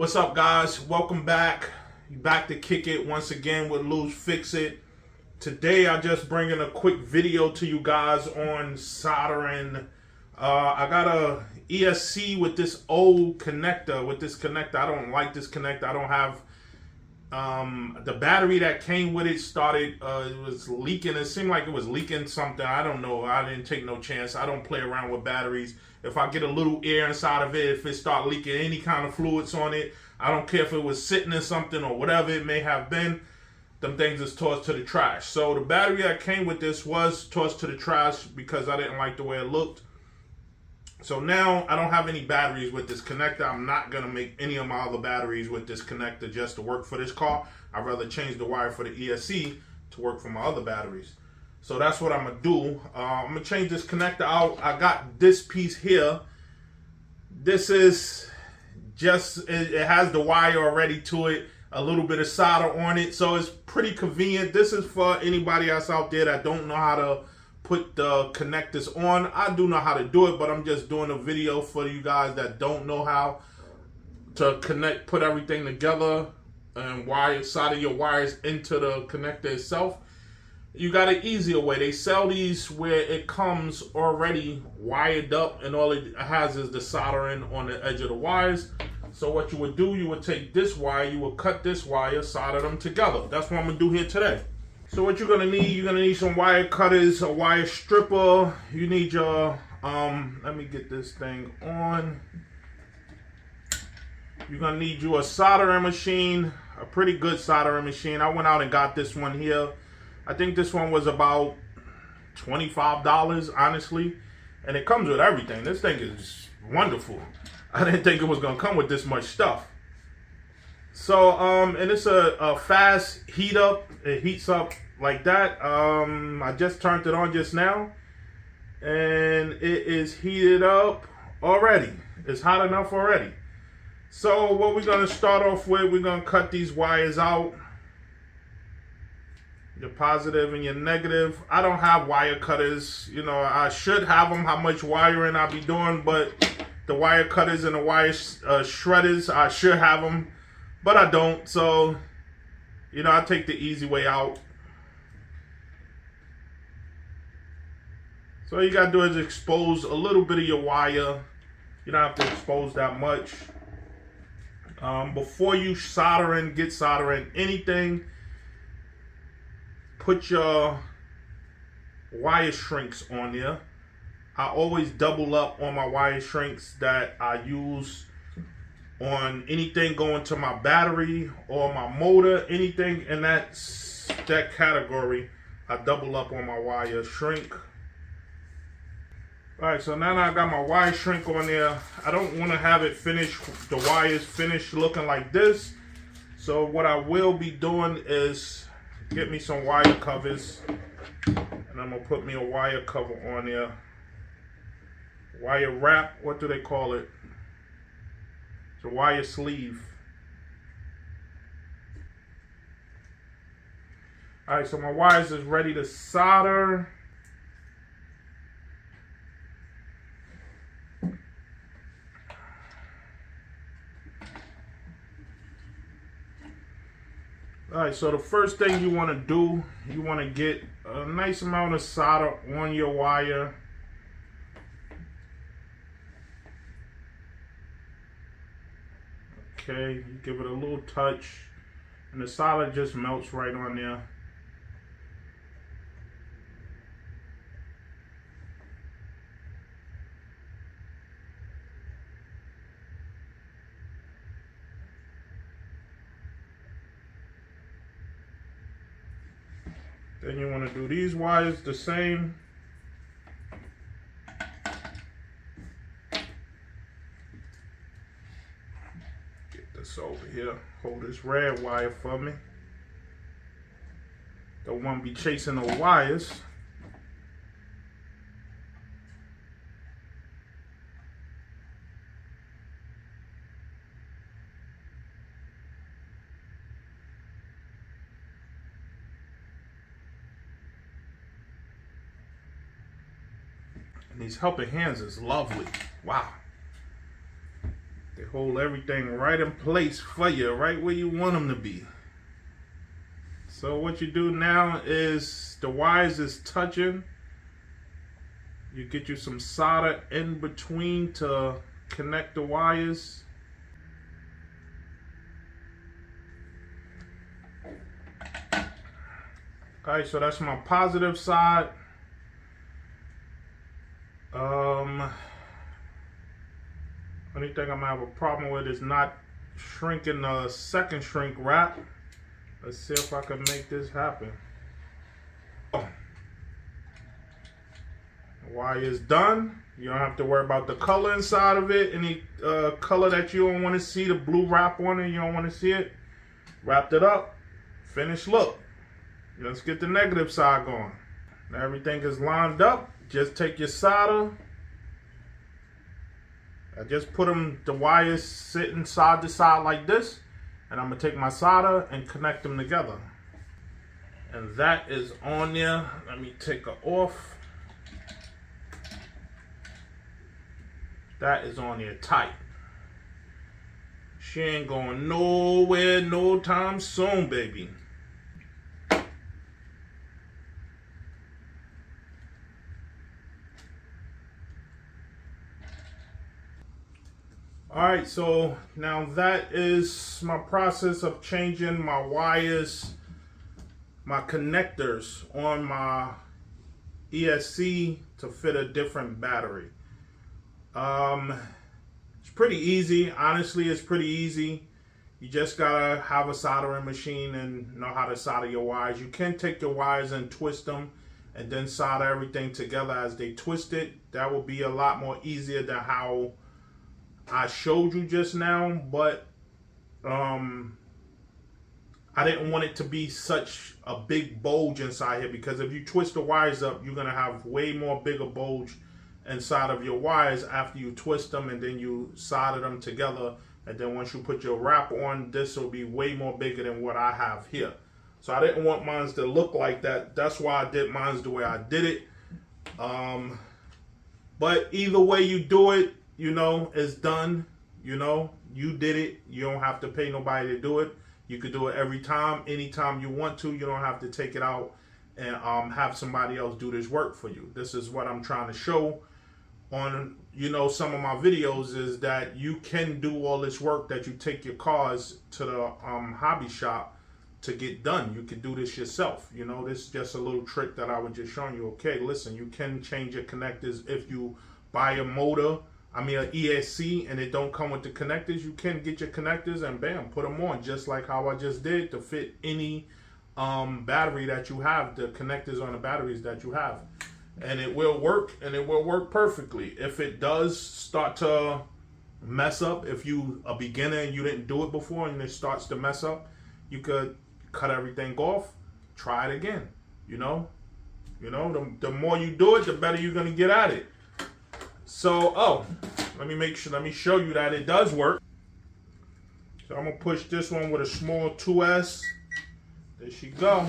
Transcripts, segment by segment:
What's up, guys? Welcome back. Back to kick it once again with Lou's Fix It. Today I just bringing a quick video to you guys on soldering. I got a ESC with this old connector. I don't like this connector. I don't have the battery that came with it started. It was leaking. It seemed like it was leaking something. I don't know. I didn't take no chance. I don't play around with batteries. If I get a little air inside of it, if it start leaking any kind of fluids on it, I don't care if it was sitting in something or whatever it may have been, them things is tossed to the trash. So the battery that came with this was tossed to the trash because I didn't like the way it looked. So now I don't have any batteries with this connector. I'm not going to make any of my other batteries with this connector just to work for this car. I'd rather change the wire for the ESC to work for my other batteries. So that's what I'm going to do. I'm going to change this connector out. I got this piece here. This is just, it has the wire already to it, a little bit of solder on it. So it's pretty convenient. This is for anybody else out there that don't know how to put the connectors on. I do know how to do it, but I'm just doing a video for you guys that don't know how to put everything together and solder your wires into the connector itself. You got an easier way. They sell these where it comes already wired up and all it has is the soldering on the edge of the wires. So what you would do, you would take this wire, you would cut this wire, solder them together. That's what I'm going to do here today. So what you're going to need some wire cutters, a wire stripper. You need your, let me get this thing on. You're going to need you a soldering machine, a pretty good soldering machine. I went out and got this one here. I think this one was about $25, honestly. And it comes with everything. This thing is wonderful. I didn't think it was going to come with this much stuff. So, and it's a fast heat up. It heats up like that. I just turned it on just now. And it is heated up already. It's hot enough already. So, what we're going to start off with, we're going to cut these wires out. Your positive and your negative. I don't have wire cutters. You know, I should have them, how much wiring I'll be doing, but the wire cutters and the wire shredders, I should have them, but I don't. So, you know, I take the easy way out. So all you gotta do is expose a little bit of your wire. You don't have to expose that much. Before you get soldering anything, put your wire shrinks on there. I always double up on my wire shrinks that I use on anything going to my battery or my motor, anything in that category. I double up on my wire shrink. All right, so now I got my wire shrink on there. I don't want to have it finished, the wires finished looking like this. So what I will be doing is get me some wire covers, and I'm gonna put me a wire cover on there. Wire wrap, what do they call it? It's a wire sleeve. All right, so my wires is ready to solder. Alright, so the first thing you want to do, you want to get a nice amount of solder on your wire. Okay, you give it a little touch, and the solder just melts right on there. Then you want to do these wires the same. Get this over here. Hold this red wire for me. Don't want to be chasing the wires. And these helping hands is lovely. Wow. They hold everything right in place for you, right where you want them to be. So what you do now is the wires is touching. You get you some solder in between to connect the wires. Okay, so that's my positive side. Only thing I'm gonna have a problem with is not shrinking the second shrink wrap. Let's see if I can make this happen. The wire is done. You don't have to worry about the color inside of it. Any color that you don't want to see, the blue wrap on it, you don't want to see it. Wrapped it up. Finished look. Let's get the negative side going. Now everything is lined up. Just take your solder. I just put the wires sitting side to side like this. And I'm going to take my solder and connect them together. And that is on there. Let me take her off. That is on there tight. She ain't going nowhere no time soon, baby. Alright, so now that is my process of changing my wires, my connectors on my ESC to fit a different battery. It's pretty easy. Honestly, it's pretty easy. You just gotta have a soldering machine and know how to solder your wires. You can take your wires and twist them and then solder everything together as they twist it. That will be a lot more easier than how I showed you just now, but I didn't want it to be such a big bulge inside here, because if you twist the wires up, you're gonna have way more bigger bulge inside of your wires after you twist them and then you solder them together. And then once you put your wrap on, this will be way more bigger than what I have here. So I didn't want mine to look like that. That's why I did mine the way I did it. But either way you do it, you know, it's done. You know, you did it. You don't have to pay nobody to do it. You could do it every time, anytime you want to. You don't have to take it out and have somebody else do this work for you. This is what I'm trying to show on, you know, some of my videos, is that you can do all this work that you take your cars to the hobby shop to get done. You can do this yourself. You know, this is just a little trick that I was just showing you. Okay, listen, you can change your connectors. If you buy a motor, an ESC, and it don't come with the connectors, you can get your connectors and bam, put them on, just like how I just did, to fit any battery that you have, the connectors on the batteries that you have. And it will work, and it will work perfectly. If it does start to mess up, if you a beginner and you didn't do it before and it starts to mess up, you could cut everything off, try it again. You know, the more you do it, the better you're gonna get at it. So, let me show you that it does work. So I'm gonna push this one with a small 2S. There she go.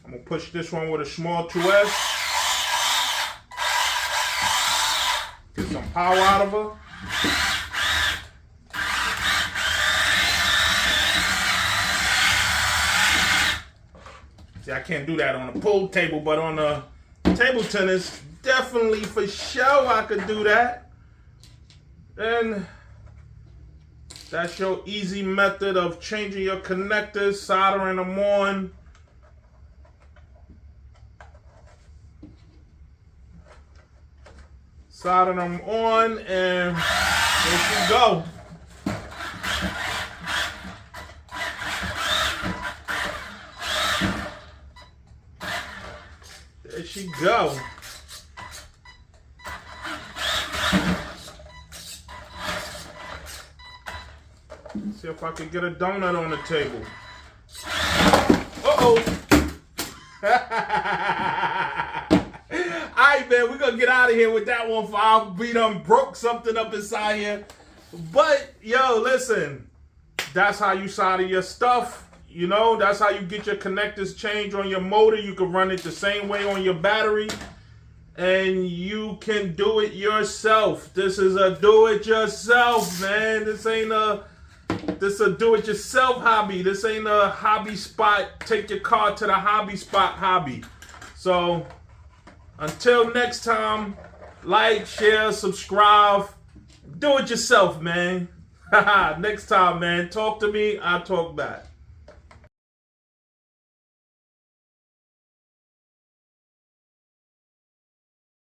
I'm gonna push this one with a small 2S. Get some power out of her. See, I can't do that on a pool table, but on a table tennis, definitely for sure I could do that. And that's your easy method of changing your connectors, soldering them on. Solder them on, and there she go. There she go. See if I can get a donut on the table. Uh-oh. Alright, man, we're gonna get out of here with that one. We done broke something up inside here. But, yo, listen, that's how you solder your stuff. You know, that's how you get your connectors changed on your motor. You can run it the same way on your battery. and you can do it yourself. This is a do-it-yourself, man. This a do-it-yourself hobby. This ain't a hobby spot. Take your car to the hobby spot hobby. So, until next time, like, share, subscribe. Do it yourself, man. Next time, man. Talk to me, I'll talk back.